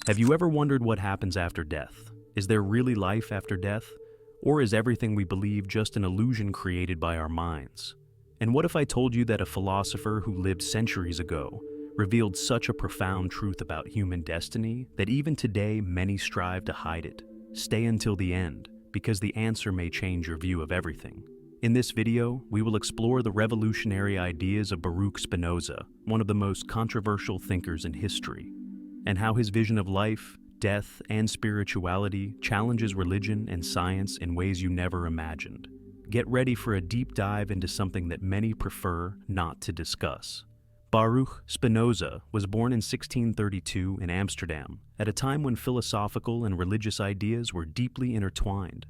Have you ever wondered what happens after death? Is there really life after death? Or is everything we believe just an illusion created by our minds? And what if I told you that a philosopher who lived centuries ago revealed such a profound truth about human destiny that even today many strive to hide it? Stay until the end, because the answer may change your view of everything. In this video, we will explore the revolutionary ideas of Baruch Spinoza, one of the most controversial thinkers in history, and how his vision of life, death, and spirituality challenges religion and science in ways you never imagined. Get ready for a deep dive into something that many prefer not to discuss. Baruch Spinoza was born in 1632 in Amsterdam, at a time when philosophical and religious ideas were deeply intertwined.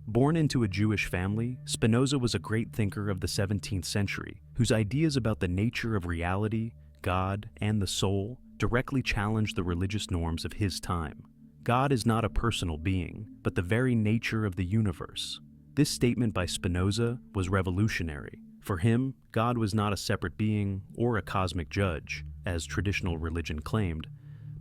Born into a Jewish family, Spinoza was a great thinker of the 17th century, whose ideas about the nature of reality, God, and the soul directly challenged the religious norms of his time. God is not a personal being, but the very nature of the universe. This statement by Spinoza was revolutionary. For him, God was not a separate being or a cosmic judge, as traditional religion claimed,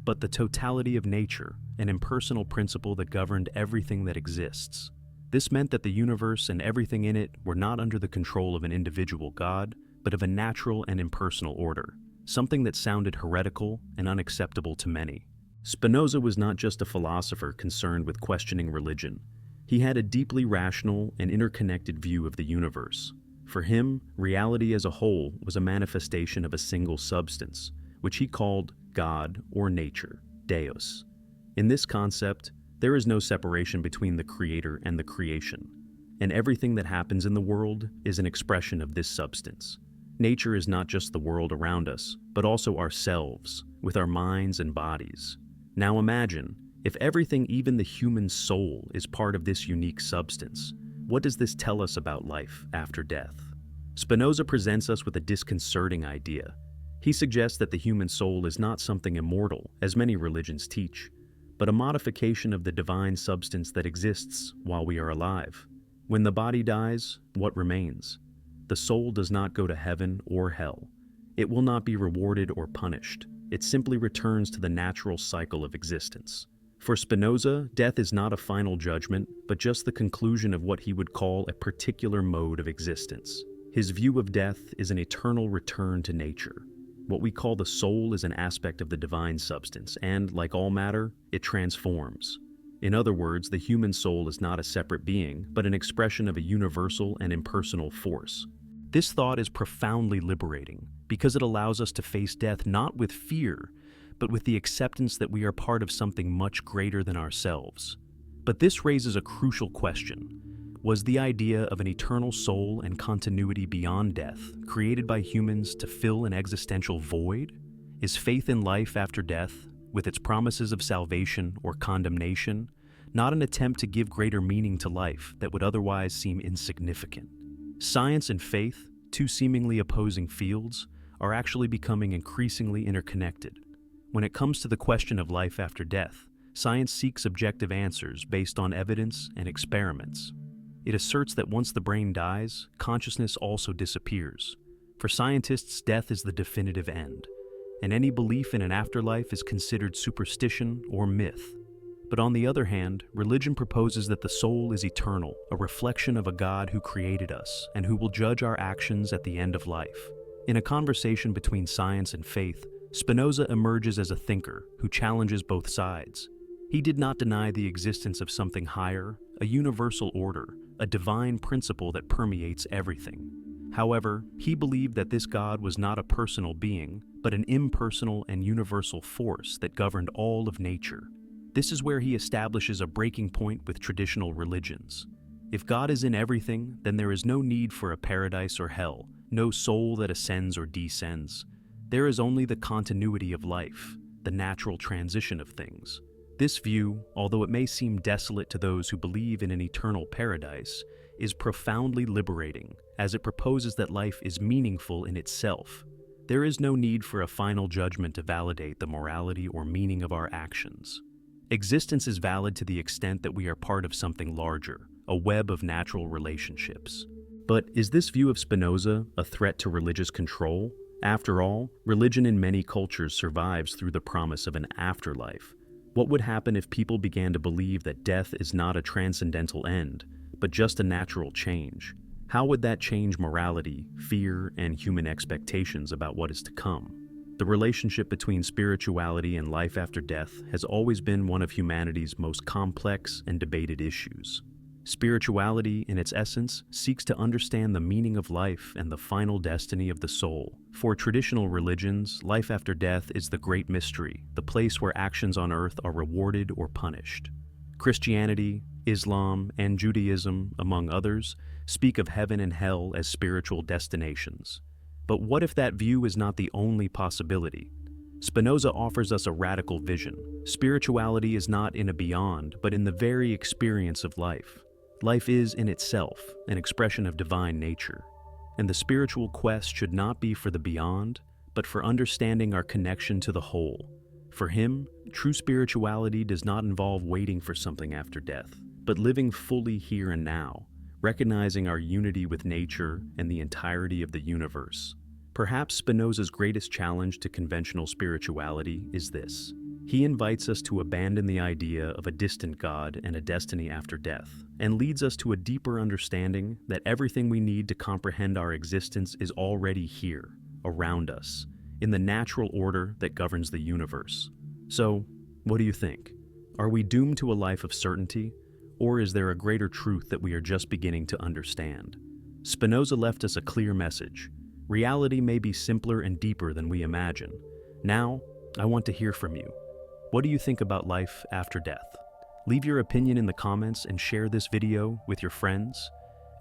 but the totality of nature, an impersonal principle that governed everything that exists. This meant that the universe and everything in it were not under the control of an individual God, but of a natural and impersonal order, something that sounded heretical and unacceptable to many. Spinoza was not just a philosopher concerned with questioning religion. He had a deeply rational and interconnected view of the universe. For him, reality as a whole was a manifestation of a single substance, which he called God or nature, Deus. In this concept, there is no separation between the creator and the creation, and everything that happens in the world is an expression of this substance. Nature is not just the world around us, but also ourselves, with our minds and bodies. Now imagine, if everything, even the human soul, is part of this unique substance, what does this tell us about life after death? Spinoza presents us with a disconcerting idea. He suggests that the human soul is not something immortal, as many religions teach, but a modification of the divine substance that exists while we are alive. When the body dies, what remains? The soul does not go to heaven or hell. It will not be rewarded or punished. It simply returns to the natural cycle of existence. For Spinoza, death is not a final judgment, but just the conclusion of what he would call a particular mode of existence. His view of death is an eternal return to nature. What we call the soul is an aspect of the divine substance, and, like all matter, it transforms. In other words, the human soul is not a separate being, but an expression of a universal and impersonal force. This thought is profoundly liberating, because it allows us to face death not with fear, but with the acceptance that we are part of something much greater than ourselves. But this raises a crucial question. Was the idea of an eternal soul and continuity beyond death created by humans to fill an existential void? Is faith in life after death, with its promises of salvation or condemnation, not an attempt to give greater meaning to life that would otherwise seem insignificant? Science and faith, two seemingly opposing fields, are actually becoming increasingly interconnected. When it comes to the question of life after death, science seeks objective answers based on evidence and experiments. It asserts that once the brain dies, consciousness also disappears. For scientists, death is the definitive end, and any belief in an afterlife is considered superstition or myth. But on the other hand, religion proposes that the soul is eternal, a reflection of a God who created us and who will judge our actions at the end of life. In a conversation between science and faith, Spinoza emerges as a thinker who challenges both sides. He did not deny the existence of something higher, a universal order, a divine principle that permeates everything. However, he believed that this God was not a personal being, but an impersonal and universal force that governed all of nature. This is where he establishes a breaking point with traditional religions. If God is in everything, then there is no need for a paradise or hell, no soul that ascends or descends. There is only the continuity of life, the natural transition of things. This view, although it may seem desolate to those who believe in an eternal paradise, is profoundly liberating, as it proposes that life is meaningful in itself. There is no need for a final judgment to validate the morality or meaning of our actions. Existence is valid to the extent that we are part of something larger, a web of natural relationships. But is this view of Spinoza a threat to religious control? After all, religion in many cultures survives through the promise of an afterlife. What would happen if people began to believe that death is not a transcendental end, but just a natural change? How would that change morality, fear, and human expectations about what is to come? The relationship between spirituality and life after death has always been one of humanity's most complex and debated issues. Spirituality, in its essence, seeks to understand the meaning of life and the final destiny of the soul. For traditional religions, life after death is the great mystery, the place where actions on earth are rewarded or punished. Christianity, Islam, and Judaism, among others, speak of heaven and hell as spiritual destinations. But what if that view is not the only possibility? Spinoza offers us a radical vision. Spirituality is not in a beyond, but in the very experience of life. Life is, in itself, an expression of divine nature, and the spiritual quest should not be for the beyond, but for understanding our connection to the whole. For him, true spirituality does not involve waiting for something after death, but living fully here and now, recognizing our unity with nature and the entirety of the universe. Perhaps Spinoza's greatest challenge to conventional spirituality is this. He invites us to abandon the idea of a distant God and a destiny after death, and leads us to a deeper understanding that everything we need to comprehend our existence is already here, around us, in the natural order that governs the universe. So, what do you think? Are we doomed to a life of certainty, or is there a greater truth that we are just beginning to understand? Spinoza left us a clear message. Reality may be simpler and deeper than we imagine. Now, I want to hear from you. What do you think about life after death? Leave your opinion in the comments and share this video with your friends.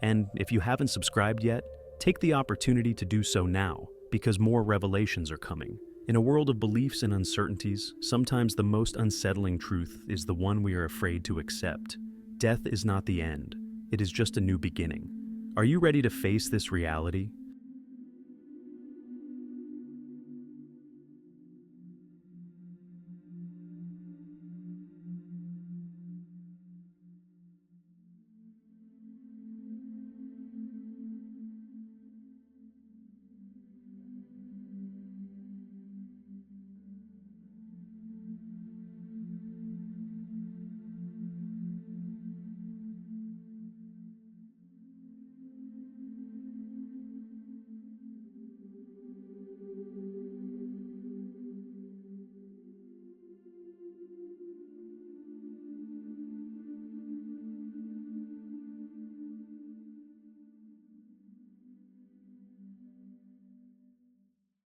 And if you haven't subscribed yet, take the opportunity to do so now, because more revelations are coming. In a world of beliefs and uncertainties, sometimes the most unsettling truth is the one we are afraid to accept. Death is not the end. It is just a new beginning. Are you ready to face this reality?